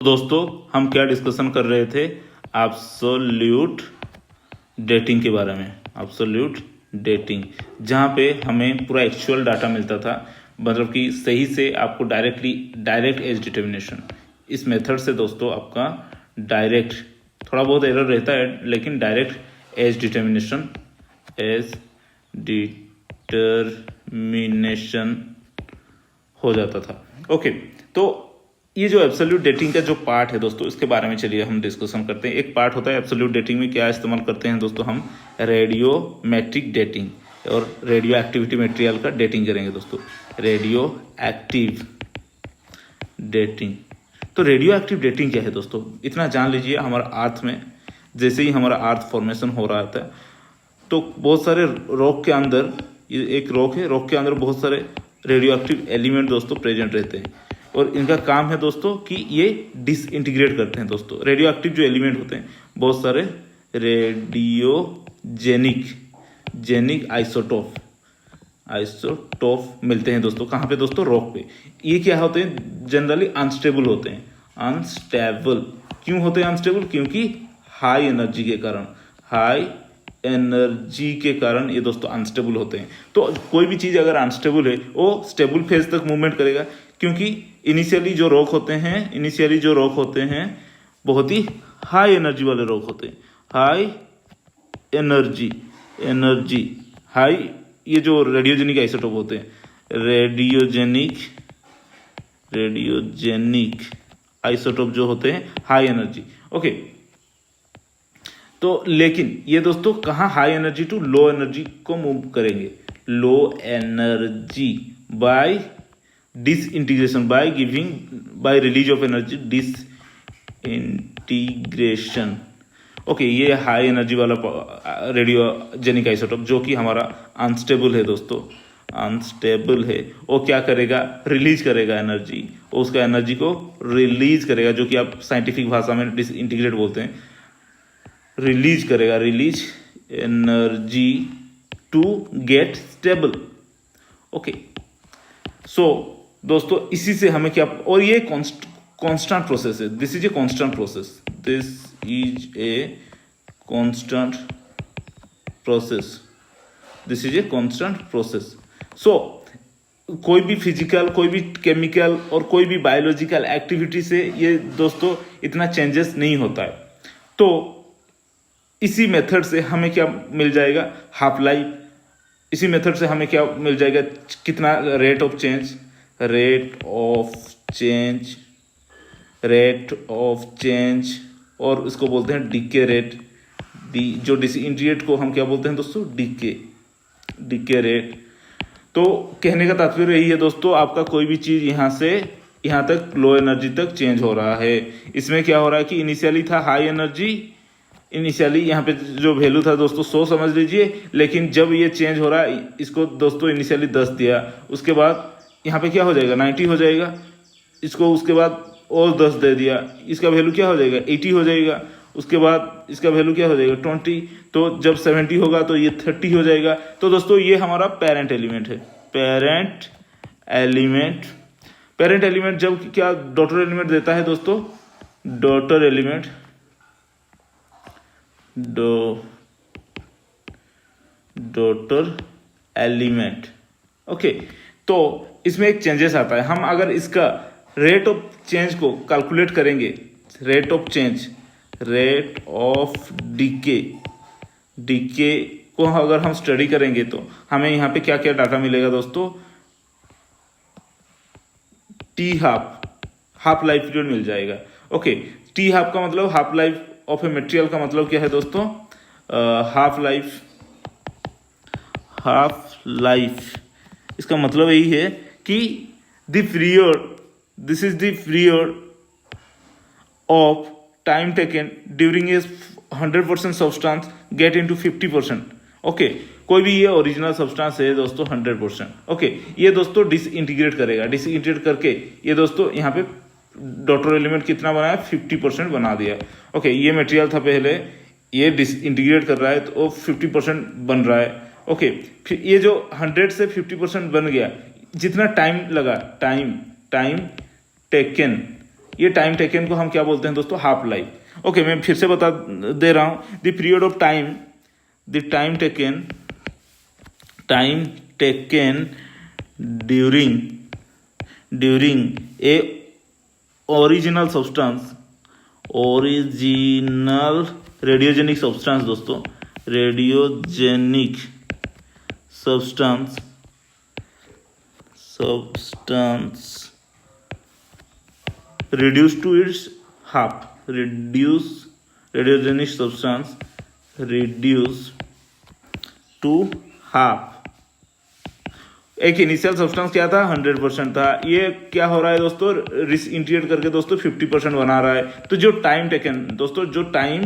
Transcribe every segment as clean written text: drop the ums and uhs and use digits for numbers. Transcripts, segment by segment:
दोस्तों हम क्या डिस्कशन कर रहे थे, एब्सोल्यूट डेटिंग के बारे में। एब्सोल्यूट डेटिंग जहाँ पे हमें पूरा एक्चुअल डाटा मिलता था, मतलब कि सही से आपको डायरेक्ट एज डिटर्मिनेशन। इस मेथड से दोस्तों आपका डायरेक्ट, थोड़ा बहुत एरर रहता है लेकिन डायरेक्ट एज डिटर्मिनेशन हो जाता था। ओके, तो ये जो एब्सोल्यूट डेटिंग का जो पार्ट है दोस्तों, इसके बारे में चलिए हम डिस्कशन करते हैं। एक पार्ट होता है एब्सोल्यूट डेटिंग में क्या इस्तेमाल करते हैं दोस्तों, हम रेडियोमेट्रिक डेटिंग और रेडियो एक्टिविटी मटेरियल का डेटिंग करेंगे दोस्तों। रेडियो एक्टिव डेटिंग, तो रेडियो एक्टिव डेटिंग क्या है दोस्तों, इतना जान लीजिए। हमारा अर्थ में जैसे ही हमारा अर्थ फॉर्मेशन हो रहा था, तो बहुत सारे रॉक के अंदर, ये एक रॉक है, रॉक के अंदर बहुत सारे रेडियो एक्टिव एलिमेंट दोस्तों प्रेजेंट रहते हैं, और इनका काम है दोस्तों कि ये डिसइंटीग्रेट करते हैं दोस्तों। रेडियो एक्टिव जो एलिमेंट होते हैं, बहुत सारे जेनिक आइसोटोप मिलते हैं दोस्तों। कहाँ पे दोस्तों, रॉक पे। ये क्या होते हैं, जनरली अनस्टेबल होते हैं। अनस्टेबल क्यों होते हैं अनस्टेबल, क्योंकि हाई एनर्जी के कारण ये दोस्तों अनस्टेबल होते हैं। तो कोई भी चीज़ अगर अनस्टेबल है, वो स्टेबल फेज तक मूवमेंट करेगा, क्योंकि इनिशियली जो रॉक होते हैं बहुत ही हाई एनर्जी वाले रॉक होते हैं। हाई एनर्जी हाई, ये जो रेडियोजेनिक आइसोटोप होते हैं, रेडियोजेनिक आइसोटोप जो होते हैं हाई एनर्जी। ओके, तो लेकिन ये दोस्तों कहाँ high energy to low energy को मूव करेंगे। Low energy by disintegration, by release of energy, disintegration. Okay, ये हाई एनर्जी वाला रेडियोजेनिक आइसोटोप जो कि हमारा अनस्टेबल है दोस्तों, अनस्टेबल है, वो क्या करेगा, रिलीज करेगा एनर्जी, उसका एनर्जी को रिलीज करेगा, जो कि आप साइंटिफिक भाषा में डिसइंटीग्रेट बोलते हैं। Release energy to get stable. Okay, so दोस्तों इसी से हमें क्या, और ये कांस्टेंट प्रोसेस है। This is a constant process. So कोई भी फिजिकल, कोई भी केमिकल और कोई भी बायोलॉजिकल एक्टिविटी से ये दोस्तों इतना चेंजेस नहीं होता है। तो इसी मेथड से हमें क्या मिल जाएगा, हाफ लाइफ। इसी मेथड से हमें क्या मिल जाएगा, कितना रेट ऑफ चेंज, और इसको बोलते हैं डिके रेट। जो डिसइंटीग्रेट को हम क्या बोलते हैं दोस्तों, डिके रेट। तो कहने का तात्पर्य यही है दोस्तों, आपका कोई भी चीज यहाँ से यहाँ तक लो एनर्जी तक चेंज हो रहा है। इसमें क्या हो रहा है कि इनिशियली था हाई एनर्जी, इनिशियली यहाँ पे जो वैल्यू था दोस्तों 100 समझ लीजिए, लेकिन जब ये चेंज हो रहा है, इसको दोस्तों इनिशियली 10 दिया, उसके बाद यहाँ पे क्या हो जाएगा, 90 हो जाएगा। इसको उसके बाद और 10 दे दिया, इसका वैल्यू क्या हो जाएगा, 80 हो जाएगा। उसके बाद इसका वैल्यू क्या हो जाएगा, 20। तो जब 70 होगा तो ये 30 हो जाएगा। तो दोस्तों ये हमारा पेरेंट एलिमेंट है। पेरेंट एलिमेंट जब क्या डॉटर एलिमेंट देता है दोस्तों, डॉटर एलिमेंट। ओके, तो इसमें एक चेंजेस आता है। हम अगर इसका रेट ऑफ चेंज को कैलकुलेट करेंगे, रेट ऑफ डिके को अगर हम स्टडी करेंगे, तो हमें यहाँ पे क्या क्या डाटा मिलेगा दोस्तों, टी हाफ लाइफ पीरियड मिल जाएगा। ओके, टी हाफ का मतलब half life of a material का मतलब क्या है दोस्तों, हाफ लाइफ इसका मतलब यही है कि this is the period of time taken during A 100% substance get into 50%। Okay, कोई भी ये ओरिजिनल सब्सटेंस है दोस्तों 100%। ओके, ये दोस्तों डिसइंटीग्रेट करके ये दोस्तों यहाँ पे डॉटर एलिमेंट कितना बनाया, 50% बना दिया। ओके, ये मटेरियल था पहले, ये डिसइंटीग्रेट कर रहा है तो 50% बन रहा है। ओके, फिर ये जो 100 से 50% बन गया, जितना टाइम लगा, टाइम टेकन ये टाइम टेकन को हम क्या बोलते हैं दोस्तों, हाफ लाइफ। ओके, मैं फिर से बता दे रहा हूं, the period of time, the time taken during a original radiogenic substance दोस्तों, radiogenic substance reduced to its half, radiogenic substance reduced to half। एक इनिशियल सब्सटेंस क्या था, 100% था, ये क्या हो रहा है दोस्तों, इंटीग्रेट करके दोस्तों 50% बना रहा है। तो जो टाइम टेकन दोस्तों, जो टाइम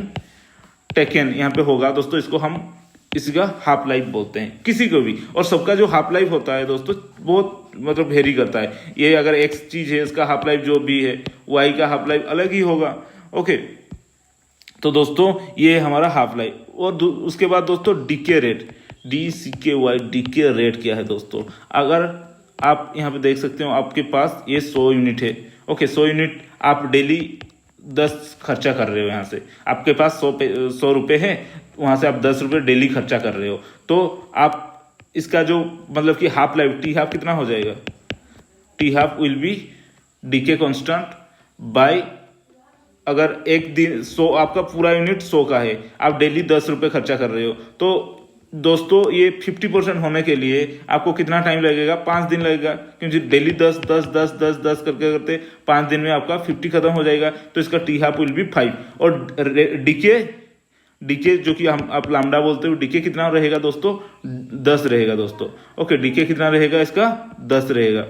टेकन यहाँ पे होगा दोस्तों, इसको हम इसका हाफ लाइफ बोलते हैं किसी को भी। और सबका जो हाफ लाइफ होता है दोस्तों बहुत मतलब वेरी करता है। ये अगर एक्स चीज है, इसका हाफ लाइफ जो भी है, वाई का हाफ लाइफ अलग ही होगा। ओके, तो दोस्तों ये हमारा हाफ लाइफ। और उसके बाद दोस्तों decay rate, DCKY, decay rate क्या है दोस्तों, अगर आप यहाँ पे देख सकते हो आपके पास ये 100 यूनिट है। ओके, 100 यूनिट आप डेली 10 खर्चा कर रहे हो, यहाँ से आपके पास 100 रुपये है, वहाँ से आप 10 रुपये डेली खर्चा कर रहे हो, तो आप इसका जो मतलब कि हाफ लाइफ टी हाफ कितना हो जाएगा, T half will be decay constant by, अगर एक दिन 100 आपका पूरा यूनिट 100 का है, आप डेली 10 रुपये खर्चा कर रहे हो, तो दोस्तों ये 50% होने के लिए आपको कितना टाइम लगेगा, 5 दिन लगेगा, क्योंकि डेली 10 10 10 10 10 करके करते 5 दिन में आपका 50 खत्म हो जाएगा। तो इसका टी हाफ विल बी 5। और डीके जो कि हम आप लैम्डा बोलते हो, डीके कितना रहेगा दोस्तों, 10 रहेगा दोस्तों। ओके, डीके कितना रहेगा इसका, 10 रहेगा।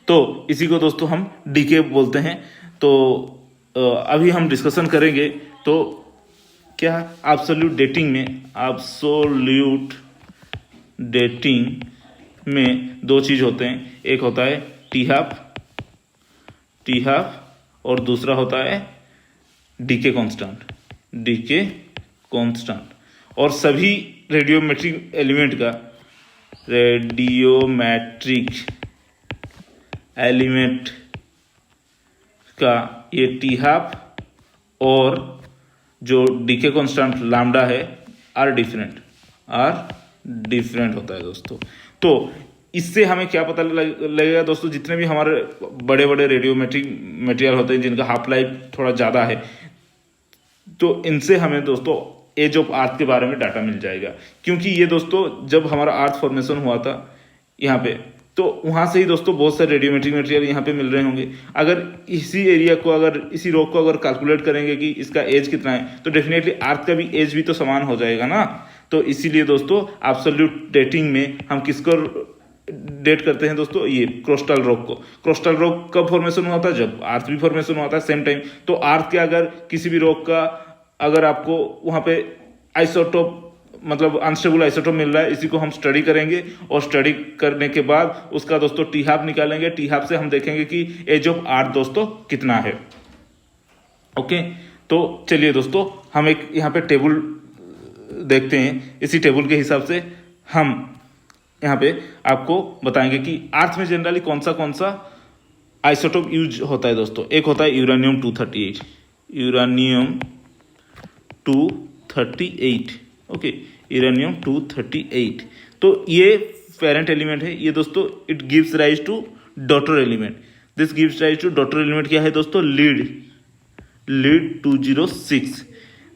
तो इसी को दोस्तों हम डीके बोलते हैं। तो अभी हम डिस्कशन करेंगे तो क्या एब्सोल्यूट डेटिंग में 2 चीज होते हैं, एक होता है टी हाफ और दूसरा होता है डीके कांस्टेंट। और सभी रेडियोमेट्रिक एलिमेंट का ये टी हाफ और जो डीके कांस्टेंट लैम्डा है आर डिफरेंट होता है दोस्तों। तो इससे हमें क्या पता लगेगा दोस्तों, जितने भी हमारे बड़े बड़े रेडियोमेट्रिक मटेरियल होते हैं जिनका हाफ लाइफ थोड़ा ज़्यादा है, तो इनसे हमें दोस्तों एज ऑफ अर्थ के बारे में डाटा मिल जाएगा। क्योंकि ये दोस्तों जब हमारा अर्थ फॉर्मेशन हुआ था यहाँ पे, तो वहाँ से ही दोस्तों बहुत सारे रेडियोमेट्रिक मटेरियल यहाँ पे मिल रहे होंगे। अगर इसी एरिया को, अगर इसी रॉक को अगर कैलकुलेट करेंगे कि इसका एज कितना है, तो डेफिनेटली अर्थ का भी एज भी तो समान हो जाएगा ना। तो इसीलिए दोस्तों एब्सोल्यूट डेटिंग में हम किसको डेट करते हैं दोस्तों, ये क्रोस्टल रॉक को। क्रोस्टल रॉक कब फॉर्मेशन हुआ था, जब अर्थ भी फॉर्मेशन हुआ था सेम टाइम। तो अर्थ के अगर किसी भी रॉक का अगर आपको वहाँ पे आइसोटोप मतलब अनस्टेबल आइसोटोप मिल रहा है, इसी को हम स्टडी करेंगे। और स्टडी करने के बाद उसका दोस्तों टी हाफ निकालेंगे। टी हाफ से हम देखेंगे कि एज ऑफ अर्थ दोस्तों कितना है। ओके, तो चलिए दोस्तों हम एक यहाँ पे टेबल देखते हैं। इसी टेबल के हिसाब से हम यहाँ पे आपको बताएंगे कि अर्थ में जनरली कौन सा आइसोटोप यूज होता है दोस्तों। एक होता है यूरेनियम 238। Okay, uranium 238। तो ये पेरेंट एलिमेंट है। ये दोस्तों it gives rise to daughter element. This gives rise to daughter element क्या है दोस्तों, लीड 206।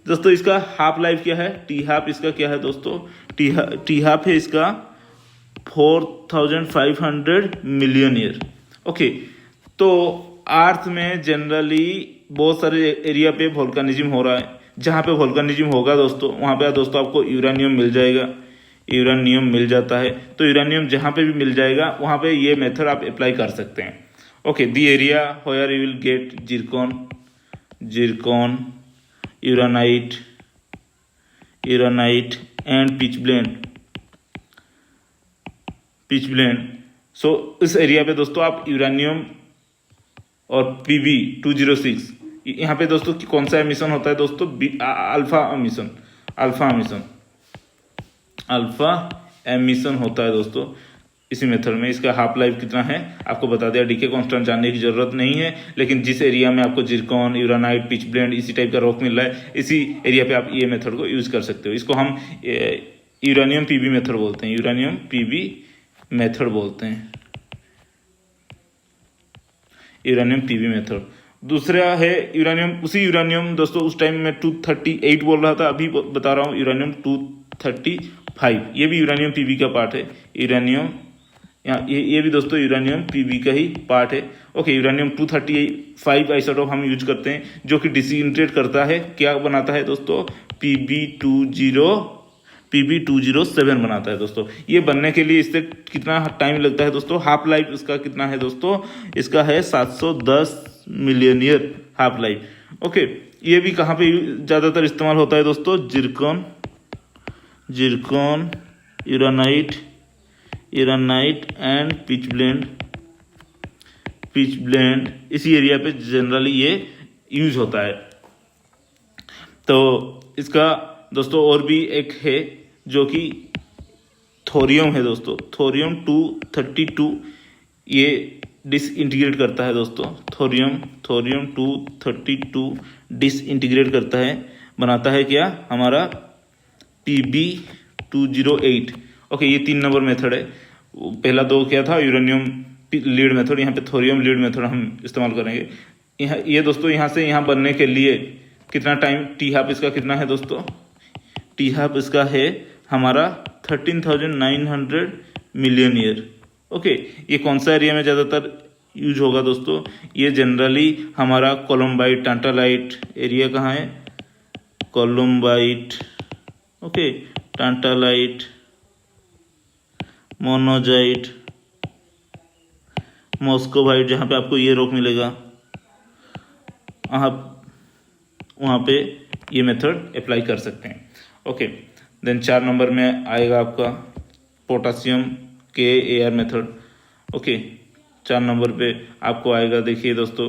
दोस्तों इसका हाफ लाइफ क्या है, टी हाफ इसका क्या है दोस्तों, टी हाफ है इसका 4500 मिलियन ईयर। ओके, तो अर्थ में जनरली बहुत सारे एरिया पे वोल्केनिज्म हो रहा है। जहाँ पे वोल्केनिज्म होगा दोस्तों, वहाँ पे दोस्तों आपको यूरेनियम मिल जाएगा, यूरेनियम मिल जाता है। तो यूरेनियम जहाँ पे भी मिल जाएगा वहाँ पे ये मेथड आप अप्लाई कर सकते हैं। Okay, the area where you will get zircon, uraninite and pitchblende. So इस एरिया पे दोस्तों आप यूरेनियम और Pb206, यहाँ पे दोस्तों कौन सा एमिशन होता है दोस्तों, अल्फा एमिशन होता है दोस्तों। इसी मेथड में इसका हाफ लाइफ कितना है आपको बता दिया। डीके कांस्टेंट जानने की जरूरत नहीं है, लेकिन जिस एरिया में आपको जिरकॉन, यूरानाइट, पिच ब्लेंड इसी टाइप का रॉक मिल रहा है, इसी एरिया पे आप ये मेथड को यूज कर सकते हो। इसको हम यूरेनियम पीबी मेथड बोलते हैं, यूरेनियम पीबी मेथड बोलते हैं, यूरेनियम पीबी मेथड। दूसरा है यूरेनियम, उसी यूरेनियम दोस्तों उस टाइम में 238 बोल रहा था, अभी बता रहा हूँ यूरेनियम 235, ये भी यूरेनियम पीबी का पार्ट है। यूरेनियम ये भी दोस्तों यूरेनियम पीबी का ही पार्ट है। ओके, यूरेनियम 235 आइसोटोप हम यूज करते हैं, जो कि डिसइंटीग्रेट करता है, क्या बनाता है दोस्तों, PB207 बनाता है दोस्तों। ये बनने के लिए इससे कितना टाइम लगता है दोस्तों, हाफ लाइफ इसका कितना है दोस्तों, इसका है 710 million year half life. Okay, ये भी कहाँ पे ज़्यादातर इस्तेमाल होता है दोस्तों, Zircon, uraninite and pitch blend इसी एरिया पे जनरली ये यूज होता है। तो इसका दोस्तों और भी एक है जो कि थोरियम है दोस्तों, थोरियम 232, ये डिसइंटीग्रेट करता है दोस्तों। थोरियम 232 डिसइंटीग्रेट करता है, बनाता है क्या हमारा PB208। ओके, ये 3 नंबर मेथड है। पहला 2 क्या था, यूरेनियम लीड मेथड, यहाँ पे थोरियम लीड मेथड हम इस्तेमाल करेंगे। यहाँ ये दोस्तों यहाँ से यहाँ बनने के लिए कितना टाइम, टी हाफ इसका कितना है दोस्तों, टी हाफ इसका है हमारा 13,900 मिलियन ईयर। ओके, ये कौन सा एरिया में ज़्यादातर यूज होगा दोस्तों, ये जनरली हमारा कोलम्बाइट, टांटालाइट एरिया कहाँ है, कोलम्बाइट, ओके, टांटालाइट, मोनोजाइट, मॉस्कोवाइट, जहाँ पे आपको ये रॉक मिलेगा, आप वहाँ पे ये मेथड अप्लाई कर सकते हैं। ओके, देन 4 नंबर में आएगा आपका potassium KAR method. Okay, 4 number पे आपको आएगा, देखिए दोस्तों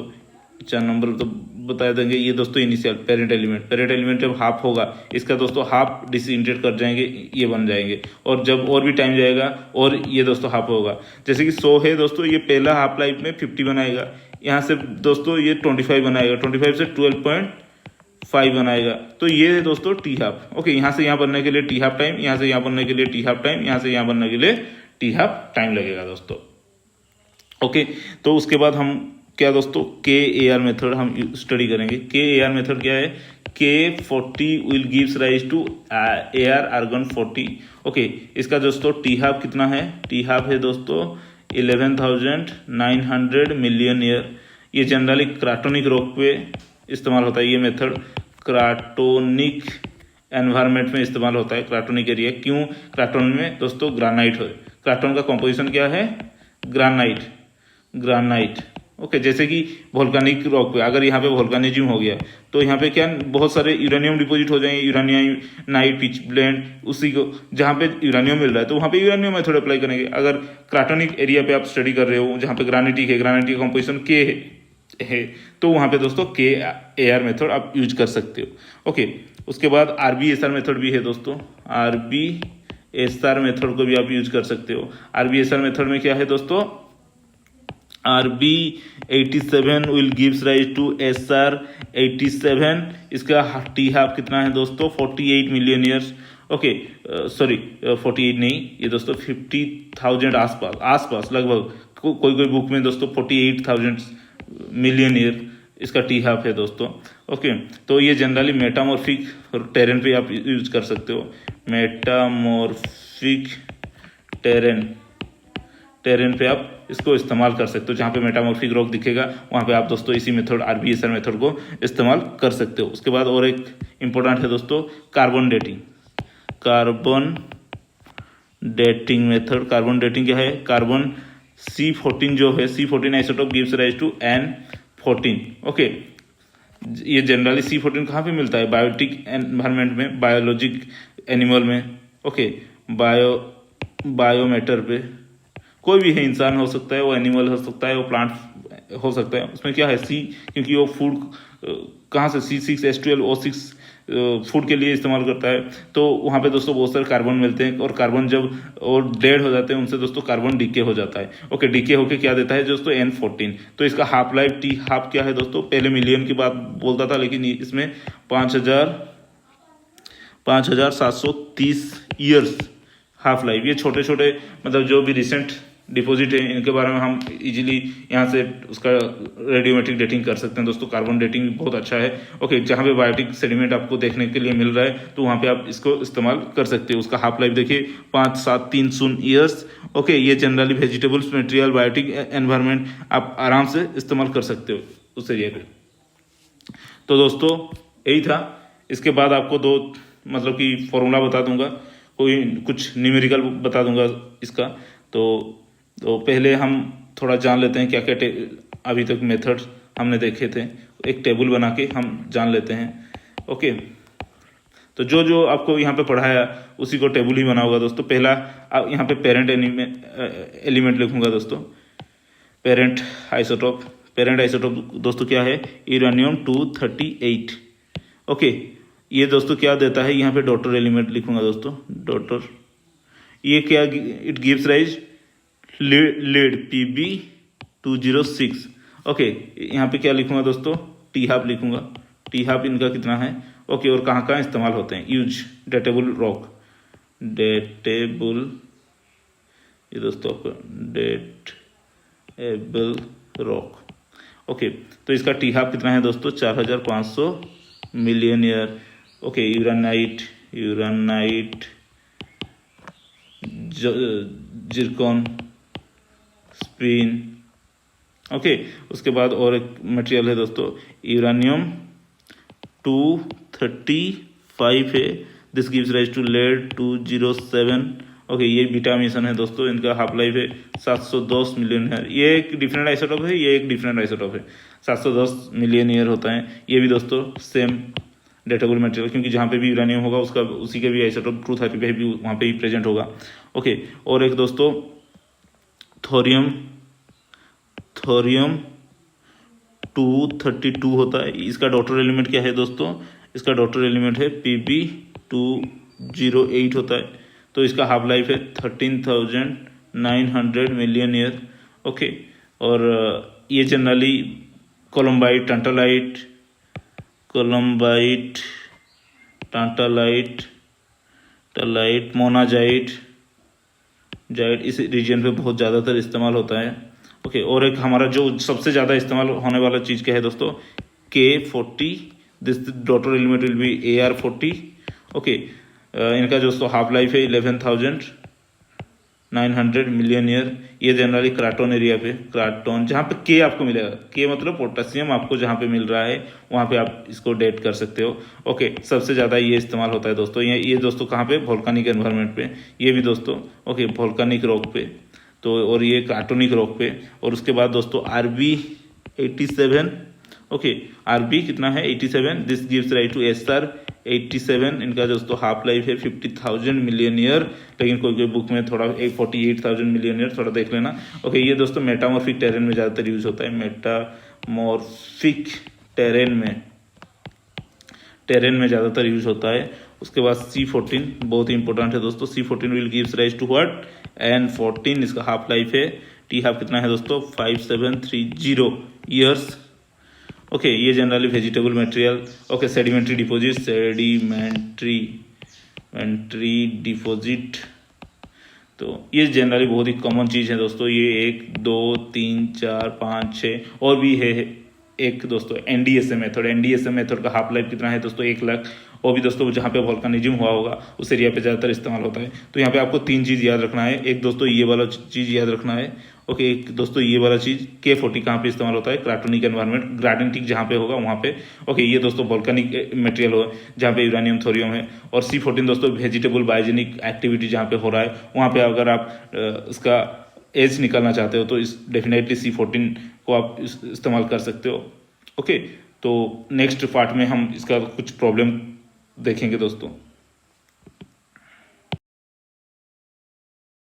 4 नंबर तो बता देंगे, ये दोस्तों इनिशियल पेरेंट एलिमेंट जब हाफ होगा, इसका दोस्तों हाफ डिसइंटीग्रेट कर जाएंगे, ये बन जाएंगे, और जब और भी टाइम जाएगा और ये दोस्तों हाफ होगा। जैसे कि 100 है दोस्तों, ये पहला हाफ लाइफ में 50 बनाएगा, यहाँ से दोस्तों ये 25 बनाएगा, 25 से 12.5 बनाएगा, तो ये है दोस्तों टी हाफ। ओके, यहाँ से यहाँ बनने के लिए टी हाफ टाइम, यहाँ से यहाँ बनने के लिए टी हाफ टाइम, यहाँ से यहाँ बनने के लिए टी हाफ टाइम लगेगा दोस्तों। ओके, तो उसके बाद हम क्या दोस्तों, KAR मेथड हम स्टडी करेंगे। KAR मेथड क्या है, K40 will gives rise to AR argon 40। Okay, इसका दोस्तों टी हाफ कितना है, टी हाफ है दोस्तों 11,900 मिलियन ईयर। ये जनरली क्राटोनिक रॉक पे इस्तेमाल होता है, ये मेथड क्राटोनिक एनवायरनमेंट में इस्तेमाल होता है, क्राटोनिक एरिया। क्यों क्राटोन में दोस्तों, ग्रानाइट है, क्राटोन का कॉम्पोजिशन क्या है, ग्रानाइट। ओके, जैसे कि वोल्केनिक रॉक पे अगर यहाँ पे वोल्केनिज्म हो गया, तो यहाँ पे क्या बहुत सारे यूरेनियम डिपॉजिट हो जाएंगे, यूरानाइट, पिच ब्लेंड, उसी को जहाँ पे यूरेनियम मिल रहा है तो वहाँ पे यूरेनियम मेथड अप्लाई करेंगे। अगर क्राटोनिक एरिया पे आप स्टडी कर रहे हो जहाँ पे ग्रानिटिक है, ग्रानाइट का कॉम्पोजिशन K है, तो वहाँ पे दोस्तों KAR मेथड आप यूज कर सकते हो। ओके, उसके बाद RBSR मेथड भी है दोस्तों, RBSR मेथड को भी आप यूज कर सकते हो। RBSR मेथड में क्या है दोस्तों, RB87 will gives rise to SR87। इसका टी हाफ कितना है दोस्तों, 48 मिलियन ईयर्स। ओके, सॉरी 48 नहीं, ये दोस्तों 50,000 आसपास लगभग, कोई बुक में दोस्तों 48,000 मिलियन ईयर इसका टी हाफ है दोस्तों। ओके, तो ये जनरली मेटामॉर्फिक टेरेन पे आप यूज कर सकते हो, मेटामॉर्फिक टेरेन पे आप इसको इस्तेमाल कर सकते हो। जहाँ पे मेटामॉर्फिक रॉक दिखेगा वहाँ पे आप दोस्तों इसी मेथड RBSR मेथड को इस्तेमाल कर सकते हो। उसके बाद और एक इम्पोर्टेंट है दोस्तों carbon dating method. Carbon dating क्या है, कार्बन C14 जो है, C14 isotope gives rise to N14। Okay, ये जनरली C14 कहाँ पे मिलता है, बायोटिक एनवायरनमेंट में, बायोलॉजिक एनिमल में। ओके, बायोमेटर पे, कोई भी है, इंसान हो सकता है, वो एनिमल हो सकता है, वो प्लांट हो सकता है। उसमें क्या है C, क्योंकि वो फूड कहाँ से C6H12O6 फूड के लिए इस्तेमाल करता है, तो वहाँ पे दोस्तों बहुत सारे कार्बन मिलते हैं, और कार्बन जब और डेड हो जाते हैं उनसे दोस्तों कार्बन डीके हो जाता है। ओके, डीके होके क्या देता है दोस्तों N14। तो इसका हाफ लाइफ टी हाफ क्या है दोस्तों, पहले मिलियन की बात बोलता था लेकिन इसमें 5730 ईयर्स हाफ लाइफ। ये छोटे छोटे मतलब जो भी रिसेंट डिपॉजिट है इनके बारे में हम इजीली यहाँ से उसका रेडियोमेट्रिक डेटिंग कर सकते हैं दोस्तों। कार्बन डेटिंग भी बहुत अच्छा है। ओके, जहाँ पे बायोटिक सेडिमेंट आपको देखने के लिए मिल रहा है तो वहाँ पे आप इसको इस्तेमाल कर सकते हो। उसका हाफ लाइफ देखिए 5730 ईयर्स। ओके, ये generally vegetables material biotic environment आप आराम से इस्तेमाल कर सकते हो उस एरिया पे। तो दोस्तों यही था। इसके बाद आपको दो मतलब कि फॉर्मूला बता दूंगा, कोई कुछ न्यूमेरिकल बता दूंगा इसका। तो पहले हम थोड़ा जान लेते हैं क्या क्या अभी तक मेथड हमने देखे थे, एक टेबल बना के हम जान लेते हैं। ओके, तो जो जो आपको यहाँ पे पढ़ाया उसी को टेबल ही बना होगा दोस्तों। पहला यहाँ पे पेरेंट एलिमेंट लिखूंगा दोस्तों, पेरेंट आइसोटोप दोस्तों क्या है, uranium-238। ओके, ये दोस्तों क्या देता है, यहाँ पे डॉटर एलिमेंट लिखूंगा दोस्तों, डॉटर। ये क्या, it gives rise lead Pb206। Okay, यहाँ पे क्या लिखूंगा दोस्तों, टी हाफ लिखूंगा, टी हाफ इनका कितना है। ओके, और कहाँ कहाँ इस्तेमाल होते हैं, यूज डेटेबल रॉक, डेटेबल, ये दोस्तों आपका डेटेबल रॉक। ओके, तो इसका टी हाफ कितना है दोस्तों, 4500 million year. Okay, uraninite zircon spin. Okay, उसके बाद और एक मटेरियल है दोस्तों, uranium-235 है, this gives rise to lead 207। Okay, ये बीटा मिशन है दोस्तों, इनका हाफ लाइफ है 710 मिलियन ईयर। ये एक डिफरेंट आइसोटोप है, ये एक डिफरेंट आइसोटोप है, 710 मिलियन ईयर होता है। ये भी दोस्तों सेम डेटेबल मटेरियल, क्योंकि जहाँ पे भी यूरेनियम होगा उसका उसी के भी आइसोटोप ट्रू थर्टी पे भी वहाँ पे ही प्रेजेंट होगा। ओके, और एक दोस्तों थोरियम 232 होता है। इसका डॉटर एलिमेंट क्या है दोस्तों, इसका डॉटर एलिमेंट है Pb208 होता है। तो इसका हाफ लाइफ है 13,900 मिलियन ईयर। ओके, और ये जनरली कोलम्बाइट, टांटालाइट, मोनाजाइट इस रीजन पे बहुत ज़्यादातर इस्तेमाल होता है। ओके, और एक हमारा जो सबसे ज़्यादा इस्तेमाल होने वाला चीज़ क्या है दोस्तों, K40, this daughter element will be AR40। Okay, इनका जो हाफ लाइफ है 11,900 मिलियन ईयर। ये जनरली क्राटोन एरिया पे, क्राटोन जहाँ पे के आपको मिलेगा, के मतलब पोटेशियम आपको जहाँ पे मिल रहा है वहाँ पे आप इसको डेट कर सकते हो। ओके, सबसे ज़्यादा ये इस्तेमाल होता है दोस्तों। ये दोस्तों कहाँ पे, वोल्केनिक एनवायरनमेंट पे, ये भी दोस्तों। ओके, वोल्केनिक रॉक पे, तो और ये कार्टोनिक रॉक पे। और उसके बाद दोस्तों RB87। ओके, RB कितना है 87, this gives right to SR87। इनका दोस्तों हाफ लाइफ है 50,000 मिलियन ईयर, लेकिन कोई बुक में थोड़ा 48,000 मिलियन ईयर, थोड़ा देख लेना। ओके, ये दोस्तों मेटामॉर्फिक टेरेन में ज़्यादातर यूज होता है, मेटामॉर्फिक टेरेन में ज़्यादातर यूज होता है। उसके बाद C14 बहुत ही इंपॉर्टेंट है दोस्तों, C14 will gives rise to what, N14। इसका हाफ लाइफ है, टी हाफ कितना है दोस्तों, 5730 ईयर्स। ओके, ये generally vegetable material. Okay, sedimentary deposit, तो ये जनरली बहुत ही कॉमन चीज़ है दोस्तों। ये 1 2 3 4 5 6 और भी है एक दोस्तों NDSA मेथड का हाफ लाइफ कितना है दोस्तों, 1 लाख। और भी दोस्तों जहाँ पे वोल्केनिज्म हुआ होगा उस एरिया पे ज़्यादातर इस्तेमाल होता है। तो यहाँ पे आपको 3 चीज़ याद रखना है। एक दोस्तों ये वाला चीज़ याद रखना है। ओके, एक दोस्तों ये वाला चीज़ K40 कहाँ पे इस्तेमाल होता है, क्राटोनिक एनवायरनमेंट, ग्रेडेंटिक जहाँ पे होगा वहाँ पे। ओके, ये दोस्तों वोल्केनिक मटेरियल हो जहाँ पे यूरेनियम थोरियम है। और C14 दोस्तों वेजिटेबल बायोजेनिक एक्टिविटी जहाँ पे हो रहा है वहाँ पे अगर आप उसका एज निकालना चाहते हो तो इस डेफिनेटली C14 को आप इस्तेमाल कर सकते हो। ओके, तो नेक्स्ट पार्ट में हम इसका कुछ प्रॉब्लम देखेंगे दोस्तों।